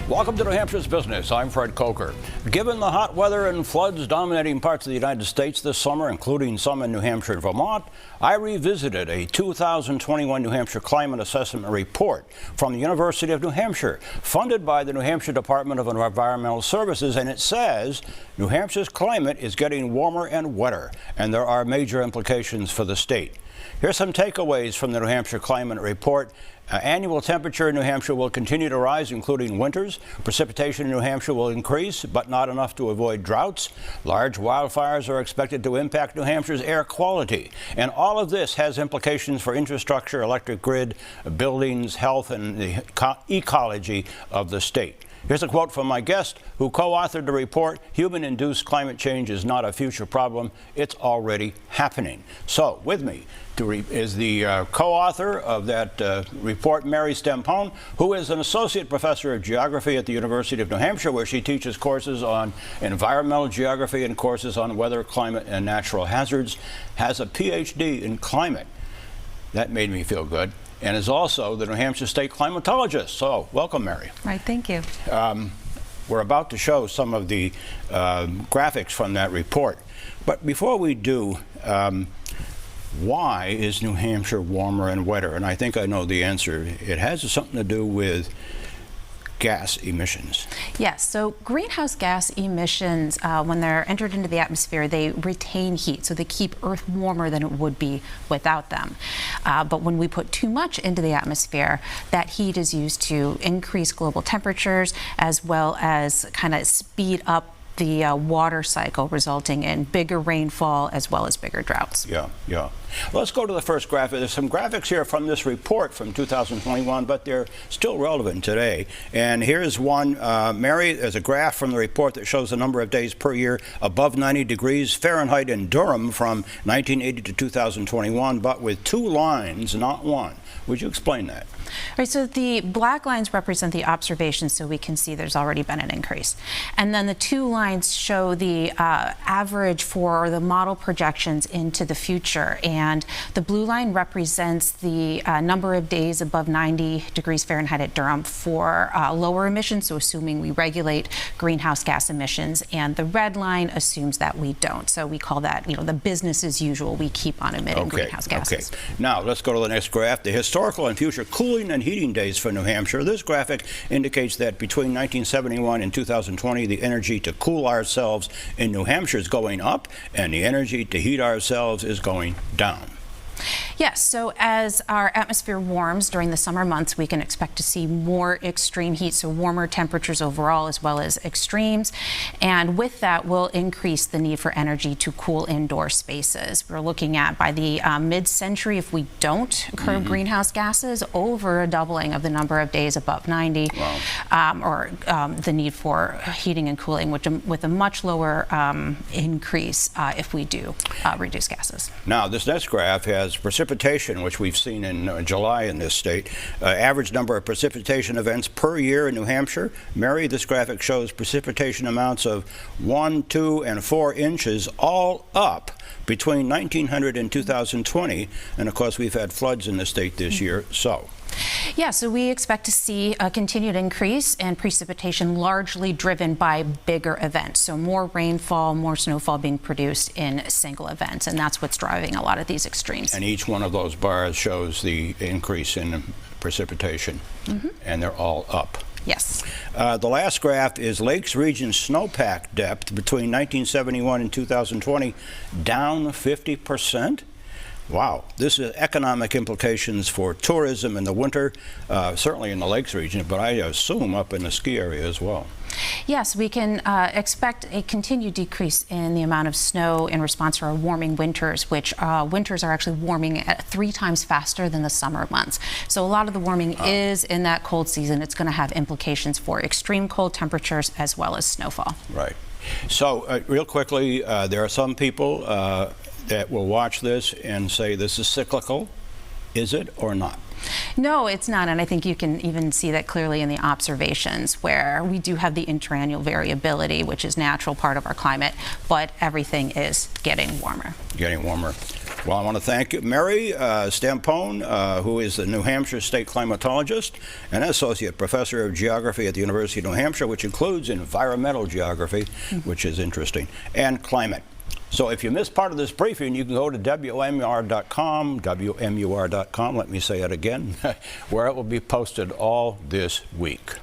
Welcome to New Hampshire's Business. I'm Fred Coker. Given the hot weather and floods dominating parts of the United States this summer, including some in New Hampshire and Vermont, I revisited a 2021 New Hampshire Climate Assessment Report from the University of New Hampshire, funded by the New Hampshire Department of Environmental Services, and it says New Hampshire's climate is getting warmer and wetter, and there are major implications for the state. Here's some takeaways from the New Hampshire Climate Report. Annual temperature in New Hampshire will continue to rise, including winters. Precipitation in New Hampshire will increase, but not enough to avoid droughts. Large wildfires are expected to impact New Hampshire's air quality. And all of this has implications for infrastructure, electric grid, buildings, health, and the ecology of the state. Here's a quote from my guest who co-authored the report. Human-induced climate change is not a future problem. It's already happening. So with me is the co-author of that report, Mary Stempone, who is an associate professor of geography at the University of New Hampshire, where she teaches courses on environmental geography and courses on weather, climate, and natural hazards, has a PhD in climate. That made me feel good. And is also the New Hampshire State climatologist. So, welcome, Mary. Right, thank you. We're about to show some of the graphics from that report. But before we do, why is New Hampshire warmer and wetter? And I think I know the answer. It has something to do with gas emissions. Yes, so greenhouse gas emissions, when they're entered into the atmosphere, they retain heat, so they keep Earth warmer than it would be without them. But when we put too much into the atmosphere, that heat is used to increase global temperatures as well as kind of speed up the water cycle, resulting in bigger rainfall as well as bigger droughts. Yeah. Let's go to the first graphic. There's some graphics here from this report from 2021, but they're still relevant today. And here's one, Mary, there's a graph from the report that shows the number of days per year above 90 degrees Fahrenheit in Durham from 1980 to 2021, but with two lines, not one. Would you explain that? Right, so the black lines represent the observations, so we can see there's already been an increase. And then the two lines show the average for the model projections into the future. And the blue line represents the number of days above 90 degrees Fahrenheit at Durham for lower emissions, so assuming we regulate greenhouse gas emissions. And the red line assumes that we don't. So we call that, the business as usual. We keep on emitting greenhouse gases. Okay. Now let's go to the next graph. The historical and future cooling and heating days for New Hampshire. This graphic indicates that between 1971 and 2020, the energy to cool ourselves in New Hampshire is going up, and the energy to heat ourselves is going down. Yes, so as our atmosphere warms during the summer months, we can expect to see more extreme heat, so warmer temperatures overall as well as extremes. And with that will increase the need for energy to cool indoor spaces. We're looking at, by the mid-century, if we don't curb greenhouse gases, over a doubling of the number of days above 90, or the need for heating and cooling, with a much lower increase if we do reduce gases. Now, this next graph has precipitation, which we've seen in July in this state. Average number of precipitation events per year in New Hampshire. Mary, this graphic shows precipitation amounts of 1, 2, and 4 inches, all up between 1900 and 2020. And of course, we've had floods in the state this year. Yeah, so we expect to see a continued increase in precipitation, largely driven by bigger events. So more rainfall, more snowfall being produced in single events, and that's what's driving a lot of these extremes. And each one of those bars shows the increase in precipitation, and they're all up. Yes. The last graph is Lakes Region snowpack depth between 1971 and 2020, down 50%. Wow, this is economic implications for tourism in the winter, certainly in the Lakes region, but I assume up in the ski area as well. Yes, we can expect a continued decrease in the amount of snow in response to our warming winters, which winters are actually warming at 3 times faster than the summer months. So a lot of the warming is in that cold season. It's going to have implications for extreme cold temperatures as well as snowfall. Right. So real quickly, there are some people that will watch this and say this is cyclical. Is it or not? No, it's not, and I think you can even see that clearly in the observations, where we do have the interannual variability, which is natural part of our climate, but everything is getting warmer. Getting warmer. Well, I want to thank you, Mary Stampone, who is the New Hampshire State climatologist and associate professor of geography at the University of New Hampshire, which includes environmental geography, which is interesting, and climate. So if you missed part of this briefing, you can go to WMUR.com, WMUR.com, let me say it again, where it will be posted all this week.